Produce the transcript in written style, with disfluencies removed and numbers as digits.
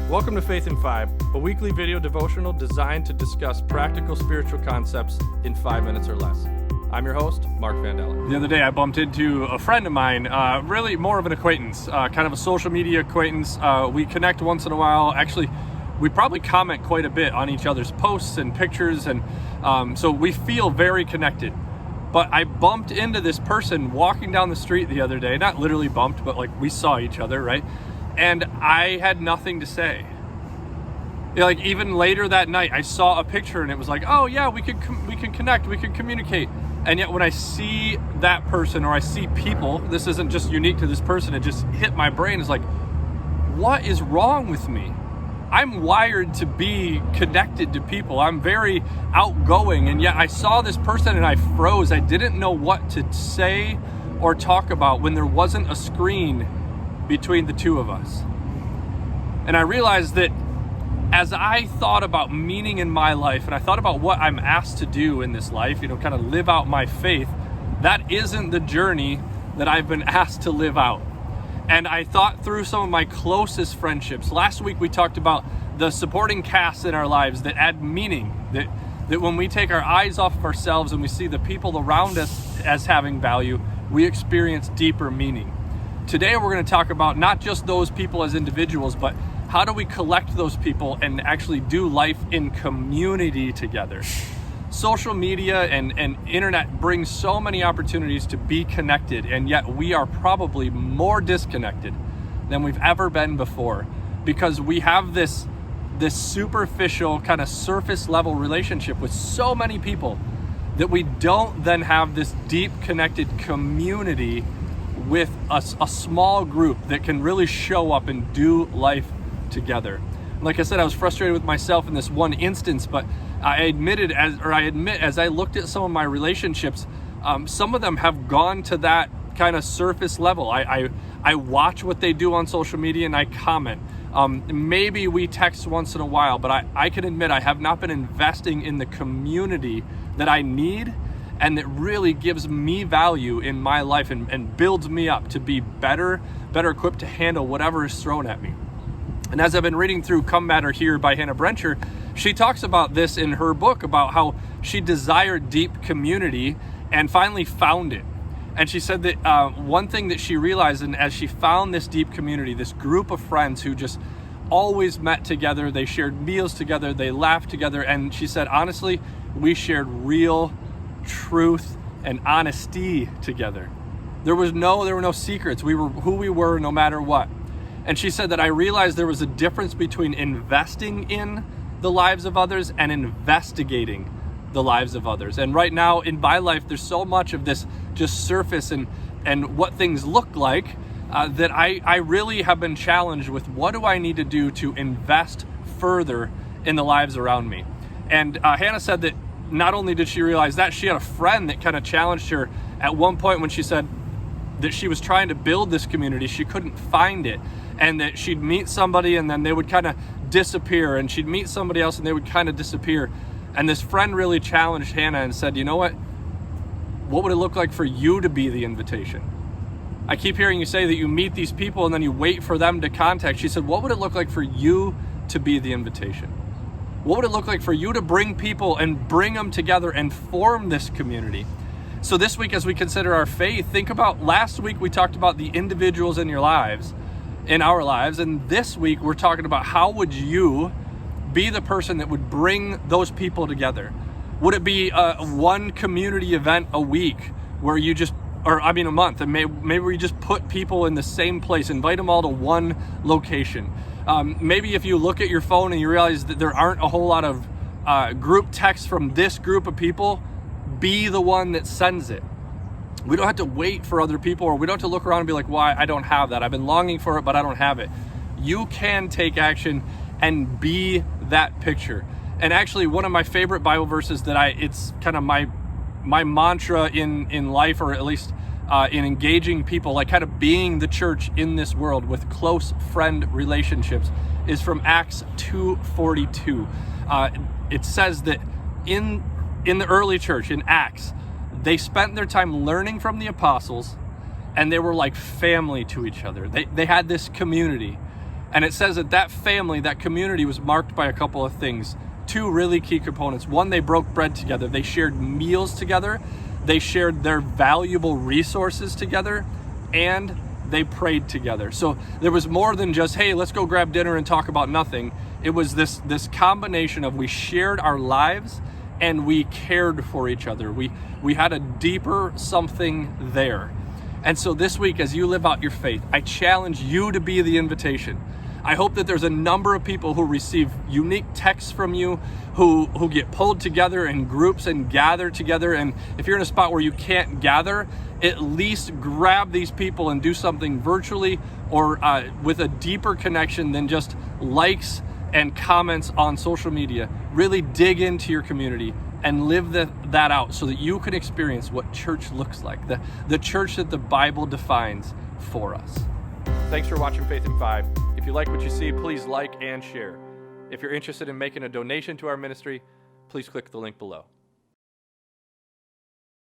Welcome to Faith in 5, a weekly video devotional designed to discuss practical spiritual concepts in 5 minutes or less. I'm your host, Mark Vandella. The other day I bumped into a friend of mine, really more of an acquaintance, kind of a social media acquaintance. We connect once in a while. Actually, we probably comment quite a bit on each other's posts and pictures, and so we feel very connected. But I bumped into this person walking down the street the other day, not literally bumped, but like we saw each other, right? And I had nothing to say. Like even later that night, I saw a picture and it was like, oh yeah, we can connect, we can communicate. And yet when I see that person or I see people, this isn't just unique to this person, it just hit my brain. It's like, what is wrong with me? I'm wired to be connected to people. I'm very outgoing, and yet I saw this person and I froze. I didn't know what to say or talk about when there wasn't a screen between the two of us. And I realized that as I thought about meaning in my life and I thought about what I'm asked to do in this life, kind of live out my faith, that isn't the journey that I've been asked to live out. And I thought through some of my closest friendships. Last week we talked about the supporting casts in our lives that add meaning, that when we take our eyes off of ourselves and we see the people around us as having value, we experience deeper meaning. Today we're going to talk about not just those people as individuals, but how do we collect those people and actually do life in community together. Social media and internet brings so many opportunities to be connected, and yet we are probably more disconnected than we've ever been before because we have this superficial kind of surface level relationship with so many people that we don't then have this deep connected community with a small group that can really show up and do life together. Like I said, I was frustrated with myself in this one instance, but I admit as I looked at some of my relationships, some of them have gone to that kind of surface level. I watch what they do on social media and I comment. Maybe we text once in a while, but I can admit I have not been investing in the community that I need and that really gives me value in my life and builds me up to be better equipped to handle whatever is thrown at me. And as I've been reading through Come Matter Here by Hannah Brencher, she talks about this in her book about how she desired deep community and finally found it. And she said that one thing that she realized, and as she found this deep community, this group of friends who just always met together, they shared meals together, they laughed together, and she said, honestly, we shared real truth and honesty together. There were no secrets. We were who we were no matter what. And she said that I realized there was a difference between investing in the lives of others and investigating the lives of others. And right now in my life, there's so much of this just surface and what things look like that I really have been challenged with what do I need to do to invest further in the lives around me. And Hannah said that not only did she realize that, she had a friend that kind of challenged her at one point when she said that she was trying to build this community, she couldn't find it. And that she'd meet somebody and then they would kind of disappear, and she'd meet somebody else and they would kind of disappear. And this friend really challenged Hannah and said, you know what would it look like for you to be the invitation? I keep hearing you say that you meet these people and then you wait for them to contact. She said, what would it look like for you to be the invitation? What would it look like for you to bring people and bring them together and form this community? So this week, as we consider our faith, think about last week we talked about the individuals in our lives, and this week we're talking about how would you be the person that would bring those people together? Would it be one community event a week where you a month, and maybe we just put people in the same place, invite them all to one location? Maybe if you look at your phone and you realize that there aren't a whole lot of group texts from this group of people, be the one that sends it. We don't have to wait for other people, or we don't have to look around and be like, why, I don't have that. I've been longing for it, but I don't have it. You can take action and be that picture. And actually, one of my favorite Bible verses it's kind of my mantra in life, or at least in engaging people, like kind of being the church in this world with close friend relationships, is from Acts 2:42. It says that in the early church, in Acts, they spent their time learning from the apostles, and they were like family to each other. They had this community. And it says that family, that community was marked by a couple of things. Two really key components. One, they broke bread together. They shared meals together. They shared their valuable resources together, and they prayed together. So there was more than just, hey, let's go grab dinner and talk about nothing. It was this combination of we shared our lives and we cared for each other. We had a deeper something there. And so this week, as you live out your faith, I challenge you to be the invitation. I hope that there's a number of people who receive unique texts from you, who get pulled together in groups and gather together. And if you're in a spot where you can't gather, at least grab these people and do something virtually or with a deeper connection than just likes and comments on social media. Really dig into your community and live that out so that you can experience what church looks like, the church that the Bible defines for us. Thanks for watching Faith in 5. If you like what you see, please like and share. If you're interested in making a donation to our ministry, please click the link below.